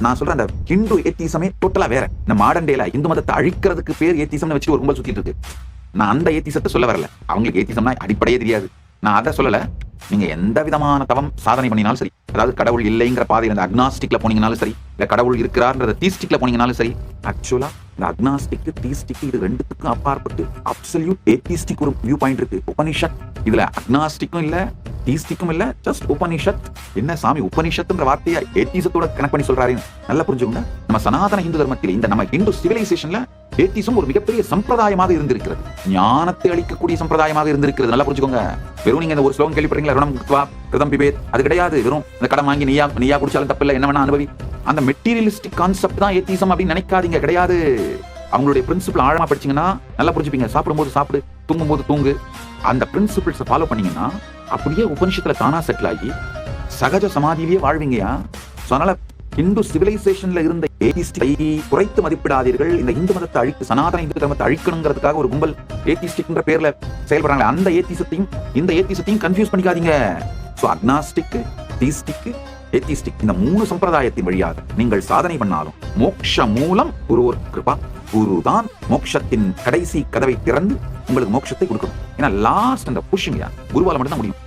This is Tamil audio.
நான் சொல்றேன் அந்த ஹிந்து ஏத்திசமே டோட்டலா வேற. இந்த மாடர்ன் டேல இந்து மதத்தை அழிக்கிறதுக்கு பேர் ஏத்திசம்னு வச்சு ஒரு கும்பல் சுத்திட்டு இருக்கு. நான் அந்த ஏத்திசத்தை சொல்ல வரல. அவங்களுக்கு ஏத்திசம்னா அடிப்படையே தெரியாது. நான் அதை சொல்லல. நீங்க எந்த விதமான தவம் சாதனை பண்ணினாலும் சரி, அதாவது கடவுள் இல்லைங்கிற பாதையில் இந்த அக்னாஸ்டிக்ல போனீங்கனாலும் சரி, இல்ல கடவுள் இருக்கிறார்ன்ற தீஸ்டிக்ல போனீங்கனாலும் சரி, ஆக்சுவலா இந்த அக்னாஸ்டிக் தீஸ்டிக் இது ரெண்டுத்துக்கும் அப்பாற்பட்டு அப்சல்யூட் ஏத்திஸ்டிக் ஒரு வியூ பாயிண்ட் இருக்கு. உபனிஷத் இதுல அக்னாஸ்டிக்கும் இல்ல, தீஸ்டிக்கும் இல்ல, ஜஸ்ட் உபனிஷத். என்ன சாமி உபனிஷத்துன்ற வார்த்தையை ஏத்திசத்தோட கனெக்ட் பண்ணி சொல்றாரு, நல்லா புரிஞ்சுக்கோங்க. நம்ம சனாதன இந்து தர்மத்தில் இந்த நம்ம இந்து சிவிலைசேஷன்ல ஏத்திசம் ஒரு மிகப்பெரிய சம்பிரதாயமாக இருந்திருக்கிறது. ஞானத்தை அளிக்கக்கூடிய சம்பிரதாயமாக இருந்திருக்கிறது. நல்லா புரிஞ்சுக்கோங்க. வெறும் நீங்க இந்த ஒரு ஸ்லோகம் கேள்விப்படுறீங்களா, ருணம் குத்வா கிருதம் பிபேத், அது கிடையாது. வெறும் இந்த கடன் வாங்கி நீயா குடிச்சாலும் தப்பில்லை, என்ன வேணா அனுபவி, அந்த மெட்டீரியலிஸ்டிக் கான்செப்ட் தான் ஏத்திசம் அப்படின்னு நினைக்காதீங்க. கிடையாது. அவங்களுடைய பிரின்சிபிள் ஆழமா படிச்சீங்கன்னா நல்லா புரிஞ்சுப்பீங்க. சாப்பிடும்போது சாப்பிடு, தூங்கும்போது தூங்கு, அந்த பிரின்சிபிள்ஸை ஃபாலோ பண்ணீங்கன்னா அப்படியே உபனிஷத்துல தானா செட்டில் ஆகி சகஜ சமாதியிலேயே வாழ்வீங்கயா. அதனால இந்து சிவிலைசேஷன்ல இருந்த ஏத்திஸ்டை குறைத்து மதிப்பிடாதீர்கள். இந்த இந்து மதத்தை அழித்து சனாதன இந்து தர்மத்தை அழிக்கணுங்கிறதுக்காக ஒரு கும்பல் ஏத்திஸ்டிக்ன்ற பேர்ல செயல்படுறாங்க. அந்த ஏத்திசத்தையும் இந்த ஏத்திசத்தையும் கன்ஃபியூஸ் பண்ணிக்காதீங்க. சோ அக்னாஸ்டிக், தீஸ்டிக், ஏத்திஸ்டிக் இந்த 3 சம்பிரதாயத்தின் வழியாக நீங்கள் சாதனை பண்ணாலும் மோட்ச மூலம் குருவோர் கிருபா. குரு தான் மோட்சத்தின் கடைசி கதவை திறந்து உங்களுக்கு மோட்சத்தை கொடுக்கணும். ஏன்னா லாஸ்ட் அந்த புஷிங் குருவால மட்டும் தான் முடியும்.